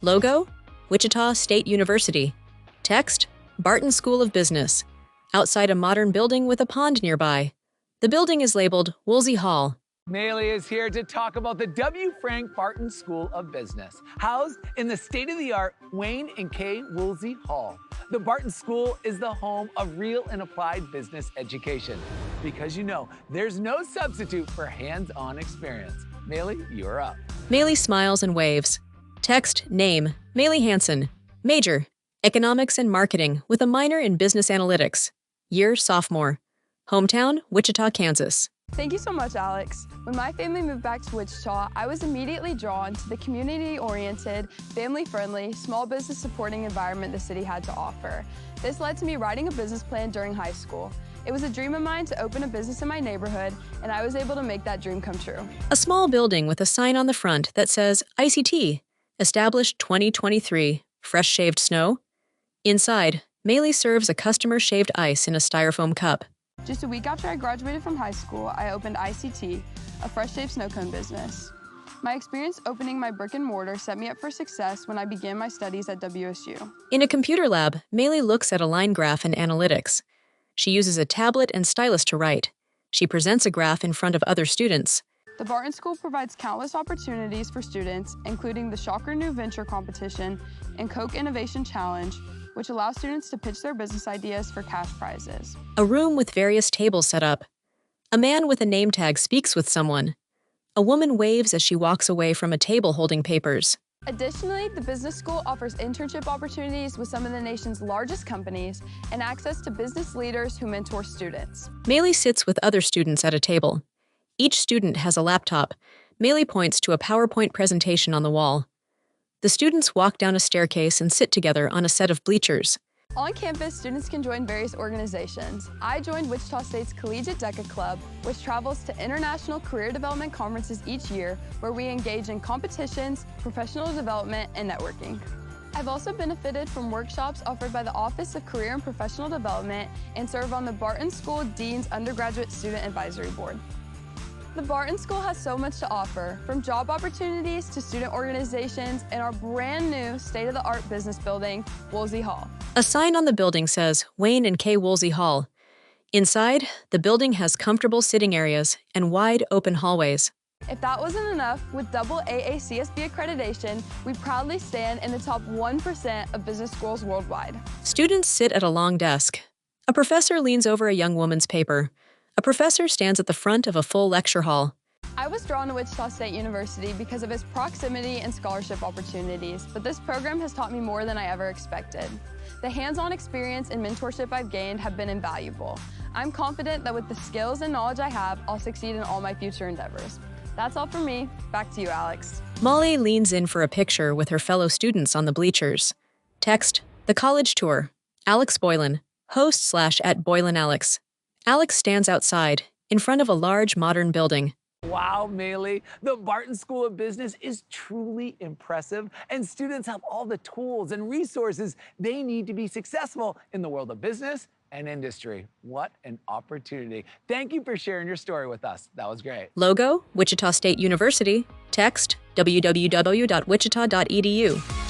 Logo, Wichita State University. Text, Barton School of Business. Outside a modern building with a pond nearby. The building is labeled Woolsey Hall. Maylee is here to talk about the W. Frank Barton School of Business, housed in the state-of-the-art Wayne and K. Woolsey Hall. The Barton School is the home of real and applied business education, because you know there's no substitute for hands-on experience. Maylee, you're up. Maylee smiles and waves. Text, name, Maylee Hansen. Major, Economics and Marketing with a minor in Business Analytics. Year, sophomore. Hometown, Wichita, Kansas. Thank you so much, Alex. When my family moved back to Wichita, I was immediately drawn to the community-oriented, family-friendly, small business supporting environment the city had to offer. This led to me writing a business plan during high school. It was a dream of mine to open a business in my neighborhood, and I was able to make that dream come true. A small building with a sign on the front that says ICT, established 2023, fresh shaved snow. Inside, Maylee serves a customer shaved ice in a styrofoam cup. Just a week after I graduated from high school, I opened ICT, a fresh shaved snow cone business. My experience opening my brick and mortar set me up for success when I began my studies at WSU. In a computer lab, Maylee looks at a line graph and analytics. She uses a tablet and stylus to write. She presents a graph in front of other students. The Barton School provides countless opportunities for students, including the Shocker New Venture Competition and Coke Innovation Challenge, which allows students to pitch their business ideas for cash prizes. A room with various tables set up. A man with a name tag speaks with someone. A woman waves as she walks away from a table holding papers. Additionally, the business school offers internship opportunities with some of the nation's largest companies and access to business leaders who mentor students. Maylee sits with other students at a table. Each student has a laptop. Maylee points to a PowerPoint presentation on the wall. The students walk down a staircase and sit together on a set of bleachers. On campus, students can join various organizations. I joined Wichita State's Collegiate DECA Club, which travels to international career development conferences each year, where we engage in competitions, professional development, and networking. I've also benefited from workshops offered by the Office of Career and Professional Development and serve on the Barton School Dean's Undergraduate Student Advisory Board. The Barton School has so much to offer, from job opportunities to student organizations and our brand new state-of-the-art business building, Woolsey Hall. A sign on the building says Wayne and K. Woolsey Hall. Inside, the building has comfortable sitting areas and wide open hallways. If that wasn't enough, with double AACSB accreditation, we proudly stand in the top 1% of business schools worldwide. Students sit at a long desk. A professor leans over a young woman's paper. A professor stands at the front of a full lecture hall. I was drawn to Wichita State University because of its proximity and scholarship opportunities, but this program has taught me more than I ever expected. The hands-on experience and mentorship I've gained have been invaluable. I'm confident that with the skills and knowledge I have, I'll succeed in all my future endeavors. That's all for me. Back to you, Alex. Molly leans in for a picture with her fellow students on the bleachers. Text, the college tour. Alex Boylan, host @ Boylan Alex. Alex stands outside, in front of a large modern building. Wow, Maylee, the Barton School of Business is truly impressive, and students have all the tools and resources they need to be successful in the world of business and industry. What an opportunity. Thank you for sharing your story with us. That was great. Logo, Wichita State University. Text, www.wichita.edu.